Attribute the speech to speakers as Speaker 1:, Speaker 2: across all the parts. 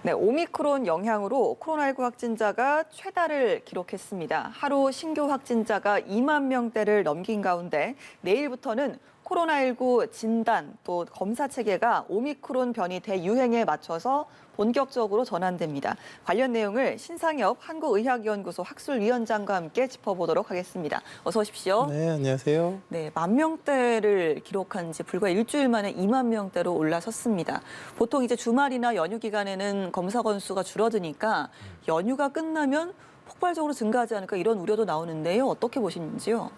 Speaker 1: 네, 오미크론 영향으로 코로나19 확진자가 최다를 기록했습니다. 하루 신규 확진자가 2만 명대를 넘긴 가운데 내일부터는 코로나19 진단 또 검사 체계가 오미크론 변이 대유행에 맞춰서 본격적으로 전환됩니다. 관련 내용을 신상엽 한국의학연구소 학술위원장과 함께 짚어보도록 하겠습니다. 어서 오십시오.
Speaker 2: 네, 안녕하세요.
Speaker 1: 네, 10,000명대를 기록한 지 불과 일주일 만에 2만 명대로 올라섰습니다. 보통 이제 주말이나 연휴 기간에는 검사 건수가 줄어드니까 연휴가 끝나면 폭발적으로 증가하지 않을까 이런 우려도 나오는데요. 어떻게 보시는지요?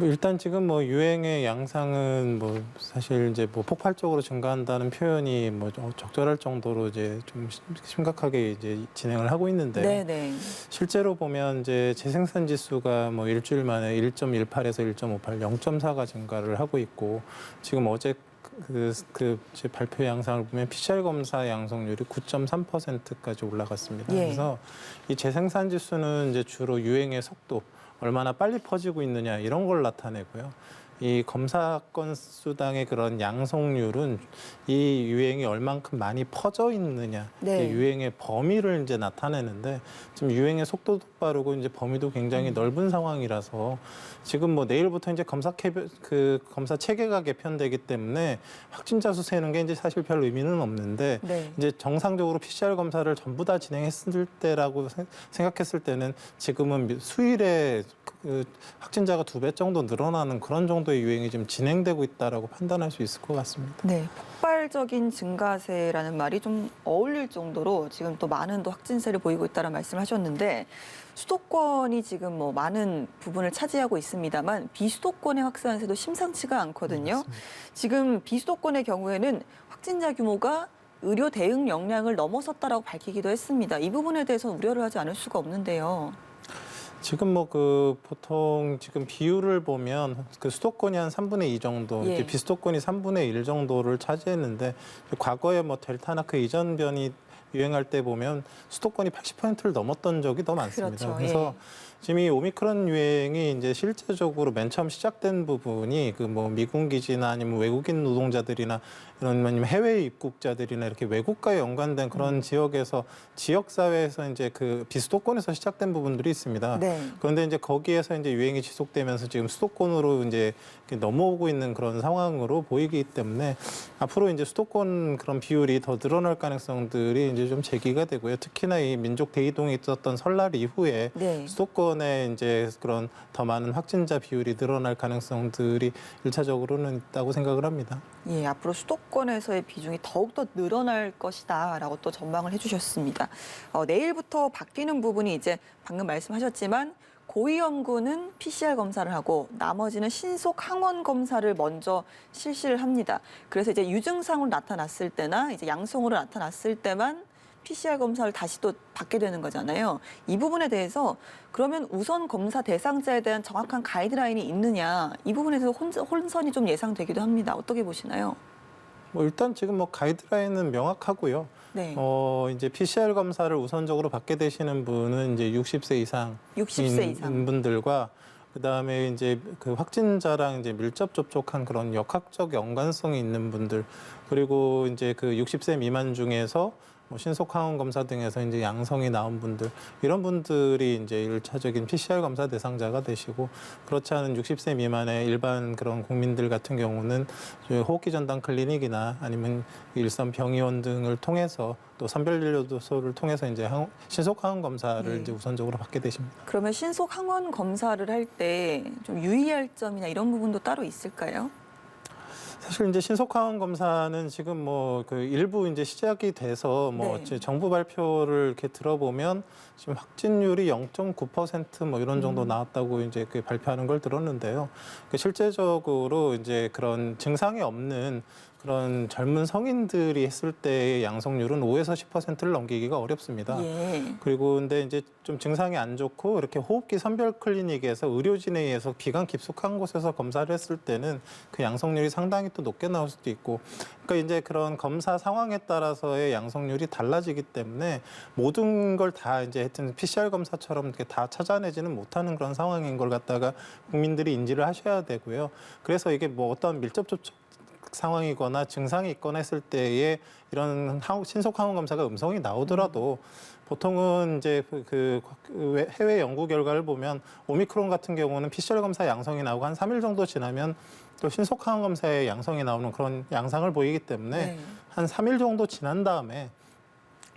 Speaker 2: 일단 지금 유행의 양상은 사실 이제 폭발적으로 증가한다는 표현이 적절할 정도로 이제 좀 심각하게 이제 진행을 하고 있는데
Speaker 1: 네네.
Speaker 2: 실제로 보면 이제 재생산 지수가 일주일 만에 1.18에서 1.58, 0.4가 증가를 하고 있고 지금 어제 제 발표 양상을 보면 PCR 검사 양성률이 9.3%까지 올라갔습니다.
Speaker 1: 예.
Speaker 2: 그래서 이 재생산 지수는 이제 주로 유행의 속도, 얼마나 빨리 퍼지고 있느냐 이런 걸 나타내고요. 이 검사 건수당의 그런 양성률은 이 유행이 얼만큼 많이 퍼져 있느냐,
Speaker 1: 네.
Speaker 2: 유행의 범위를 이제 나타내는데 지금 유행의 속도도 빠르고 이제 범위도 굉장히 넓은 상황이라서 지금 내일부터 이제 검사 체계가 개편되기 때문에 확진자 수 세는 게 이제 사실 별 의미는 없는데
Speaker 1: 네.
Speaker 2: 이제 정상적으로 PCR 검사를 전부 다 진행했을 때라고 생각했을 때는 지금은 수일에 확진자가 2배 정도 늘어나는 그런 정도의 유행이 지금 진행되고 있다라고 판단할 수 있을 것 같습니다.
Speaker 1: 네, 폭발적인 증가세라는 말이 좀 어울릴 정도로 지금 또 많은 또 확진세를 보이고 있다는 말씀하셨는데 수도권이 지금 많은 부분을 차지하고 있습니다만 비수도권의 확산세도 심상치가 않거든요.
Speaker 2: 맞습니다.
Speaker 1: 지금 비수도권의 경우에는 확진자 규모가 의료 대응 역량을 넘어섰다라고 밝히기도 했습니다. 이 부분에 대해서 우려를 하지 않을 수가 없는데요.
Speaker 2: 지금 보통 지금 비율을 보면 수도권이 한 3분의 2 정도,
Speaker 1: 예.
Speaker 2: 이렇게 비수도권이 3분의 1 정도를 차지했는데 과거에 델타나 그 이전 변이 유행할 때 보면 수도권이 80%를 넘었던 적이 더 많습니다.
Speaker 1: 그렇죠.
Speaker 2: 그래서 지금 이 오미크론 유행이 이제 실제적으로 맨 처음 시작된 부분이 미군 기지나 아니면 외국인 노동자들이나 이런 아니면 해외 입국자들이나 이렇게 외국과에 연관된 그런 지역에서 지역 사회에서 이제 비수도권에서 시작된 부분들이 있습니다.
Speaker 1: 네.
Speaker 2: 그런데 이제 거기에서 이제 유행이 지속되면서 지금 수도권으로 이제 넘어오고 있는 그런 상황으로 보이기 때문에 앞으로 이제 수도권 그런 비율이 더 늘어날 가능성들이 이제 좀 제기가 되고요. 특히나 이 민족 대이동이 있었던 설날 이후에
Speaker 1: 네.
Speaker 2: 수도권에 이제 그런 더 많은 확진자 비율이 늘어날 가능성들이 1차적으로는 있다고 생각을 합니다.
Speaker 1: 예, 앞으로 수도권에서의 비중이 더욱더 늘어날 것이다라고 또 전망을 해주셨습니다. 내일부터 바뀌는 부분이 이제 방금 말씀하셨지만 고위험군은 PCR 검사를 하고 나머지는 신속 항원 검사를 먼저 실시를 합니다. 그래서 이제 유증상으로 나타났을 때나 이제 양성으로 나타났을 때만 PCR 검사를 다시 또 받게 되는 거잖아요. 이 부분에 대해서 그러면 우선 검사 대상자에 대한 정확한 가이드라인이 있느냐, 이 부분에 대해서 혼선이 좀 예상되기도 합니다. 어떻게 보시나요?
Speaker 2: 일단 지금 가이드라인은 명확하고요.
Speaker 1: 네.
Speaker 2: 이제 PCR 검사를 우선적으로 받게 되시는 분은 이제 60세 이상인
Speaker 1: 60세 이상.
Speaker 2: 분들과 그다음에 이제 확진자랑 이제 밀접 접촉한 그런 역학적 연관성이 있는 분들, 그리고 이제 60세 미만 중에서 신속 항원 검사 등에서 이제 양성이 나온 분들, 이런 분들이 이제 1차적인 PCR 검사 대상자가 되시고, 그렇지 않은 60세 미만의 일반 그런 국민들 같은 경우는 호흡기 전담 클리닉이나 아니면 일선 병의원 등을 통해서 또 선별진료소를 통해서 이제 신속 항원 검사를 이제 우선적으로 받게 되십니다.
Speaker 1: 그러면 신속 항원 검사를 할 때 좀 유의할 점이나 이런 부분도 따로 있을까요?
Speaker 2: 사실 이제 신속 항원 검사는 지금 일부 이제 시작이 돼서
Speaker 1: 네.
Speaker 2: 정부 발표를 이렇게 들어보면 지금 확진율이 0.9% 이런 정도 나왔다고 이제 발표하는 걸 들었는데요. 실제적으로 이제 그런 증상이 없는 그런 젊은 성인들이 했을 때의 양성률은 5에서 10%를 넘기기가 어렵습니다.
Speaker 1: 예.
Speaker 2: 그리고 근데 이제 좀 증상이 안 좋고 이렇게 호흡기 선별 클리닉에서 의료진에 의해서 비관 깊숙한 곳에서 검사를 했을 때는 그 양성률이 상당히 또 높게 나올 수도 있고, 그러니까 이제 그런 검사 상황에 따라서의 양성률이 달라지기 때문에 모든 걸 다 이제 하여튼 PCR 검사처럼 이렇게 다 찾아내지는 못하는 그런 상황인 걸 갖다가 국민들이 인지를 하셔야 되고요. 그래서 이게 어떤 밀접 접촉 상황이거나 증상이 있거나 했을 때에 이런 신속 항원 검사가 음성이 나오더라도 보통은 이제 해외 연구 결과를 보면 오미크론 같은 경우는 PCR 검사 양성이 나오고 한 3일 정도 지나면 또 신속 항원 검사에 양성이 나오는 그런 양상을 보이기 때문에
Speaker 1: 네.
Speaker 2: 한 3일 정도 지난 다음에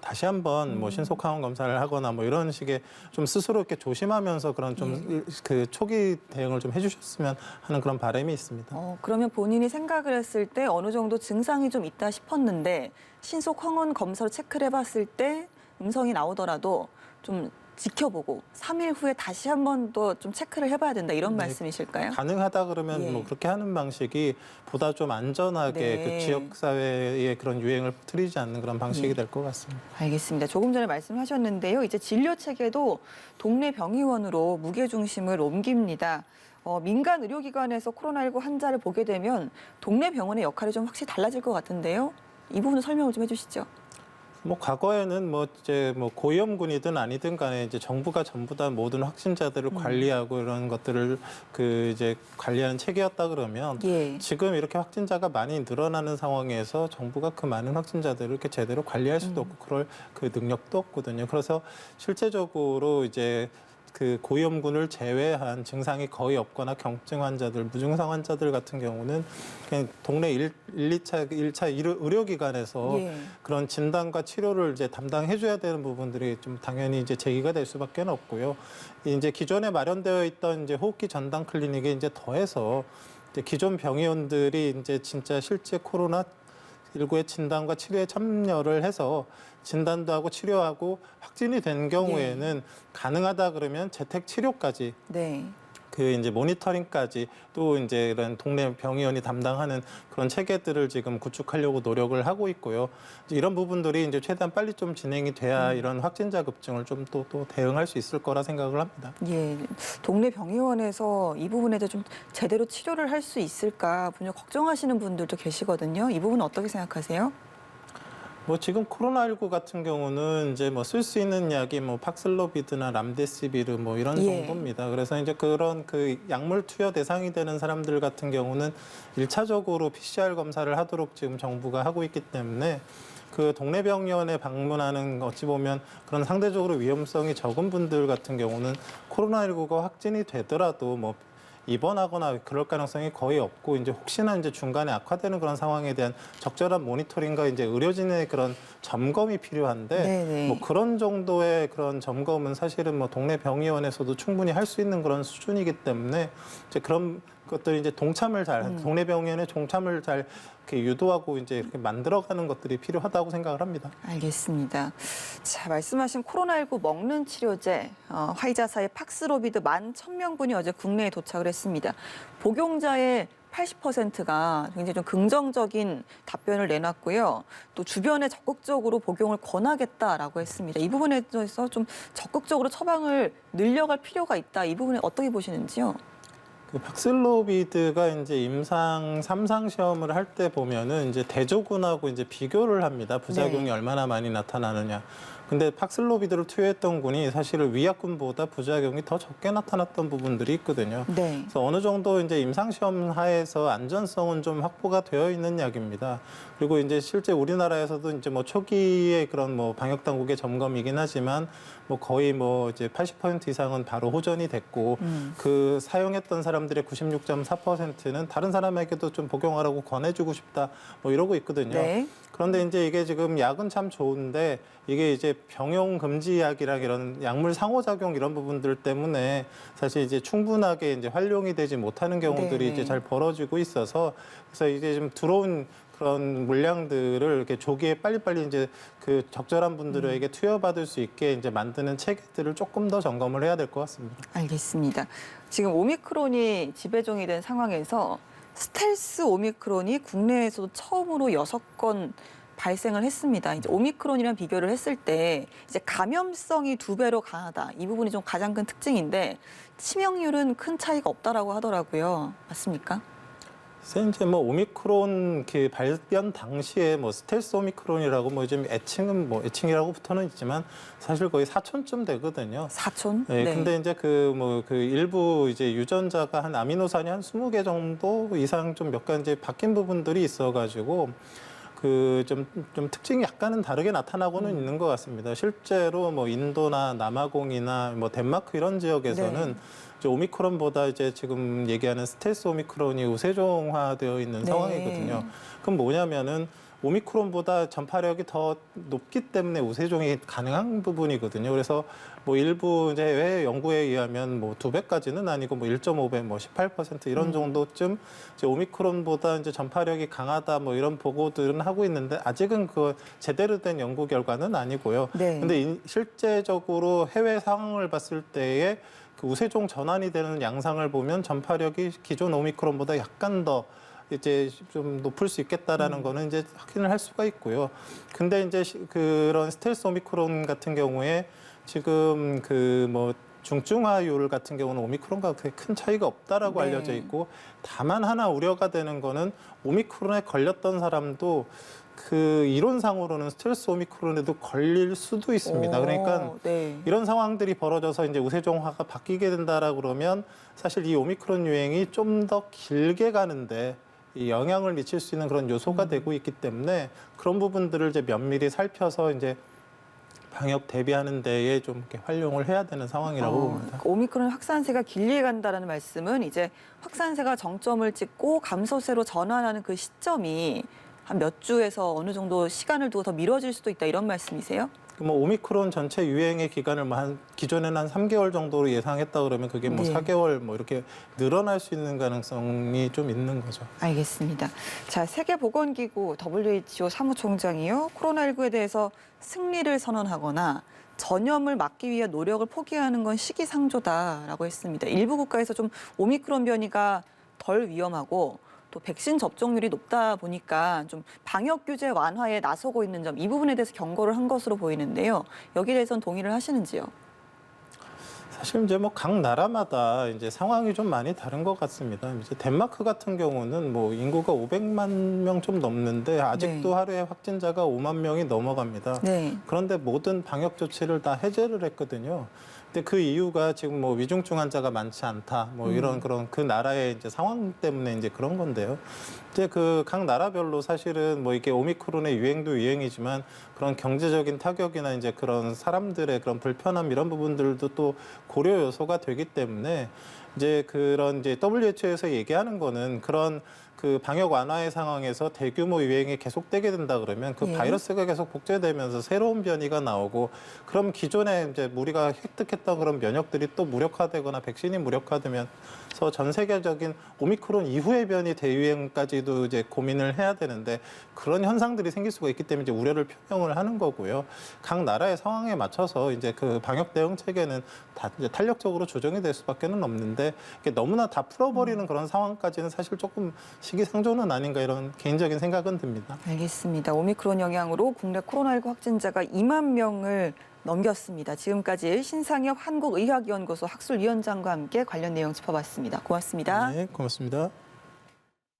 Speaker 2: 다시 한번 뭐 신속 항원 검사를 하거나 뭐 이런 식의 좀 스스로 이렇게 조심하면서 그런 좀 그 초기 대응을 좀 해주셨으면 하는 그런 바람이 있습니다.
Speaker 1: 그러면 본인이 생각을 했을 때 어느 정도 증상이 좀 있다 싶었는데 신속 항원 검사로 체크를 해봤을 때 음성이 나오더라도 좀 지켜보고 3일 후에 다시 한 번 더 좀 체크를 해봐야 된다 이런
Speaker 2: 네.
Speaker 1: 말씀이실까요?
Speaker 2: 가능하다 그러면
Speaker 1: 예.
Speaker 2: 뭐 그렇게 하는 방식이 보다 좀 안전하게
Speaker 1: 네.
Speaker 2: 그 지역 사회의 그런 유행을 퍼뜨리지 않는 그런 방식이
Speaker 1: 예.
Speaker 2: 될 것 같습니다.
Speaker 1: 알겠습니다. 조금 전에 말씀하셨는데요. 이제 진료 체계도 동네 병의원으로 무게 중심을 옮깁니다. 민간 의료기관에서 코로나19 환자를 보게 되면 동네 병원의 역할이 좀 확실히 달라질 것 같은데요. 이 부분을 설명을 좀 해주시죠.
Speaker 2: 뭐 과거에는 뭐 이제 뭐 고위험군이든 아니든 간에 이제 정부가 전부 다 모든 확진자들을 관리하고 이런 것들을 그 이제 관리하는 체계였다 그러면
Speaker 1: 예.
Speaker 2: 지금 이렇게 확진자가 많이 늘어나는 상황에서 정부가 그 많은 확진자들을 이렇게 제대로 관리할 수도 없고 그럴 그 능력도 없거든요. 그래서 실제적으로 이제 그 고위험군을 제외한 증상이 거의 없거나 경증 환자들, 무증상 환자들 같은 경우는 그냥 동네 1, 2차, 1차 의료기관에서
Speaker 1: 예.
Speaker 2: 그런 진단과 치료를 이제 담당해줘야 되는 부분들이 좀 당연히 이제 제기가 될 수밖에 없고요. 이제 기존에 마련되어 있던 이제 호흡기 전담 클리닉에 이제 더해서 이제 기존 병의원들이 이제 진짜 실제 코로나19의 진단과 치료에 참여를 해서 진단도 하고 치료하고 확진이 된 경우에는 가능하다 그러면 재택 치료까지
Speaker 1: 네.
Speaker 2: 그 이제 모니터링까지 또 이제 이런 동네 병의원이 담당하는 그런 체계들을 지금 구축하려고 노력을 하고 있고요. 이제 이런 부분들이 이제 최대한 빨리 좀 진행이 돼야 이런 확진자 급증을 좀 또 대응할 수 있을 거라 생각을 합니다.
Speaker 1: 예, 동네 병의원에서 이 부분에 대해 좀 제대로 치료를 할 수 있을까 분명 걱정하시는 분들도 계시거든요. 이 부분은 어떻게 생각하세요?
Speaker 2: 뭐 지금 코로나19 같은 경우는 이제 뭐 쓸 수 있는 약이 뭐 팍슬로비드나 람데시비르 뭐 이런
Speaker 1: 예.
Speaker 2: 정도입니다. 그래서 이제 그런 그 약물 투여 대상이 되는 사람들 같은 경우는 1차적으로 PCR 검사를 하도록 지금 정부가 하고 있기 때문에 그 동네 병원에 방문하는 어찌 보면 그런 상대적으로 위험성이 적은 분들 같은 경우는 코로나19가 확진이 되더라도 뭐 입원하거나 그럴 가능성이 거의 없고 이제 혹시나 이제 중간에 악화되는 그런 상황에 대한 적절한 모니터링과 이제 의료진의 그런 점검이 필요한데
Speaker 1: 네네.
Speaker 2: 뭐 그런 정도의 그런 점검은 사실은 뭐 동네 병의원에서도 충분히 할 수 있는 그런 수준이기 때문에 이제 그런 것들이 이제 동참을 잘 동네 병의원의 동참을 잘 이렇게 유도하고 이제 이렇게 만들어가는 것들이 필요하다고 생각을 합니다.
Speaker 1: 알겠습니다. 자, 말씀하신 코로나19 먹는 치료제 화이자사의 팍스로비드 11,000명분이 어제 국내에 도착을 했습니다. 복용자의 80%가 굉장히 좀 긍정적인 답변을 내놨고요. 또 주변에 적극적으로 복용을 권하겠다라고 했습니다. 이 부분에 대해서 좀 적극적으로 처방을 늘려갈 필요가 있다. 이 부분에 어떻게 보시는지요?
Speaker 2: 그 팍슬로비드가 이제 임상 3상 시험을 할 때 보면은 이제 대조군하고 이제 비교를 합니다. 부작용이
Speaker 1: 네.
Speaker 2: 얼마나 많이 나타나느냐. 근데 팍슬로비드를 투여했던 군이 사실은 위약군보다 부작용이 더 적게 나타났던 부분들이 있거든요.
Speaker 1: 네.
Speaker 2: 그래서 어느 정도 이제 임상 시험 하에서 안전성은 좀 확보가 되어 있는 약입니다. 그리고 이제 실제 우리나라에서도 이제 뭐 초기에 그런 뭐 방역 당국의 점검이긴 하지만 뭐 거의 뭐 이제 80% 이상은 바로 호전이 됐고 그 사용했던 사람들의 96.4%는 다른 사람에게도 좀 복용하라고 권해주고 싶다 뭐 이러고 있거든요.
Speaker 1: 네.
Speaker 2: 그런데 이제 이게 지금 약은 참 좋은데 이게 이제 병용 금지 약이랑 이런 약물 상호작용 이런 부분들 때문에 사실 이제 충분하게 이제 활용이 되지 못하는 경우들이
Speaker 1: 네네.
Speaker 2: 이제 잘 벌어지고 있어서 그래서 이제 좀 들어온 그런 물량들을 이렇게 조기에 빨리빨리 이제 그 적절한 분들에게 투여받을 수 있게 이제 만드는 체계들을 조금 더 점검을 해야 될 것 같습니다.
Speaker 1: 알겠습니다. 지금 오미크론이 지배종이 된 상황에서 스텔스 오미크론이 국내에서도 처음으로 6건 발생을 했습니다. 이제 오미크론이랑 비교를 했을 때 이제 감염성이 2배로 강하다. 이 부분이 좀 가장 큰 특징인데 치명률은 큰 차이가 없다라고 하더라고요. 맞습니까?
Speaker 2: 그래서 이제 뭐 오미크론 그 발견 당시에 뭐 스텔스 오미크론이라고 뭐 요즘 애칭은 뭐 애칭이라고부터는 있지만 사실 거의 4촌쯤 되거든요.
Speaker 1: 4촌?
Speaker 2: 네, 근데 이제 그 일부 이제 유전자가 한 아미노산이 한 20개 정도 이상 좀 몇 가지 바뀐 부분들이 있어가지고 그 좀 특징이 약간은 다르게 나타나고는 있는 것 같습니다. 실제로 뭐 인도나 남아공이나 뭐 덴마크 이런 지역에서는
Speaker 1: 네.
Speaker 2: 이제 오미크론보다 이제 지금 얘기하는 스텔스 오미크론이 우세종화되어 있는
Speaker 1: 네.
Speaker 2: 상황이거든요. 그럼 뭐냐면은 오미크론보다 전파력이 더 높기 때문에 우세종이 가능한 부분이거든요. 그래서 뭐 일부 이제 해외 연구에 의하면 뭐 2배까지는 아니고 뭐 1.5배, 뭐 18% 이런 정도쯤 이제 오미크론보다 이제 전파력이 강하다 뭐 이런 보고들은 하고 있는데 아직은 그 제대로 된 연구 결과는 아니고요.
Speaker 1: 네.
Speaker 2: 근데 실제적으로 해외 상황을 봤을 때에 그 우세종 전환이 되는 양상을 보면 전파력이 기존 오미크론보다 약간 더 이제 좀 높을 수 있겠다라는 거는 이제 확인을 할 수가 있고요. 근데 이제 그런 스텔스 오미크론 같은 경우에 지금 그 뭐 중증화율 같은 경우는 오미크론과 그렇게 큰 차이가 없다라고
Speaker 1: 네.
Speaker 2: 알려져 있고 다만 하나 우려가 되는 거는 오미크론에 걸렸던 사람도 그 이론상으로는 스텔스 오미크론에도 걸릴 수도 있습니다. 그러니까
Speaker 1: 네.
Speaker 2: 이런 상황들이 벌어져서 이제 우세종화가 바뀌게 된다라 그러면 사실 이 오미크론 유행이 좀 더 길게 가는데 이 영향을 미칠 수 있는 그런 요소가 되고 있기 때문에 그런 부분들을 이제 면밀히 살펴서 이제 방역 대비하는 데에 좀 이렇게 활용을 해야 되는 상황이라고 봅니다.
Speaker 1: 오미크론 확산세가 길게 간다라는 말씀은 이제 확산세가 정점을 찍고 감소세로 전환하는 그 시점이 한 몇 주에서 어느 정도 시간을 두고 더 미뤄질 수도 있다 이런 말씀이세요?
Speaker 2: 뭐 오미크론 전체 유행의 기간을 뭐 한 기존에는 한 3개월 정도로 예상했다 그러면 그게 뭐
Speaker 1: 네.
Speaker 2: 4개월 뭐 이렇게 늘어날 수 있는 가능성이 좀 있는 거죠.
Speaker 1: 알겠습니다. 자, 세계보건기구 WHO 사무총장이요. 코로나19에 대해서 승리를 선언하거나 전염을 막기 위해 노력을 포기하는 건 시기상조다라고 했습니다. 일부 국가에서 좀 오미크론 변이가 덜 위험하고 또 백신 접종률이 높다 보니까 좀 방역 규제 완화에 나서고 있는 점 이 부분에 대해서 경고를 한 것으로 보이는데요. 여기에 대해서는 동의를 하시는지요?
Speaker 2: 사실 이제 뭐 각 나라마다 이제 상황이 좀 많이 다른 것 같습니다. 이제 덴마크 같은 경우는 뭐 인구가 500만 명 좀 넘는데 아직도
Speaker 1: 네.
Speaker 2: 하루에 확진자가 5만 명이 넘어갑니다.
Speaker 1: 네.
Speaker 2: 그런데 모든 방역 조치를 다 해제를 했거든요. 근데 그 이유가 지금 뭐 위중증 환자가 많지 않다, 뭐 이런 그런 그 나라의 이제 상황 때문에 이제 그런 건데요. 이제 그 각 나라별로 사실은 뭐 이게 오미크론의 유행도 유행이지만 그런 경제적인 타격이나 이제 그런 사람들의 그런 불편함 이런 부분들도 또 고려 요소가 되기 때문에 이제 그런 이제 WHO에서 얘기하는 거는 그런 그 방역 완화의 상황에서 대규모 유행이 계속되게 된다 그러면 그
Speaker 1: 예.
Speaker 2: 바이러스가 계속 복제되면서 새로운 변이가 나오고 그럼 기존에 이제 우리가 획득했던 그런 면역들이 또 무력화되거나 백신이 무력화되면서 전 세계적인 오미크론 이후의 변이 대유행까지도 이제 고민을 해야 되는데 그런 현상들이 생길 수가 있기 때문에 이제 우려를 표명을 하는 거고요. 각 나라의 상황에 맞춰서 이제 그 방역 대응 체계는 다 이제 탄력적으로 조정이 될 수밖에는 없는데 이게 너무나 다 풀어버리는 그런 상황까지는 사실 조금 시기상조는 아닌가 이런 개인적인 생각은 듭니다.
Speaker 1: 알겠습니다. 오미크론 영향으로 국내 코로나19 확진자가 2만 명을 넘겼습니다. 지금까지 신상엽 한국의학연구소 학술위원장과 함께 관련 내용 짚어봤습니다. 고맙습니다.
Speaker 2: 네, 고맙습니다.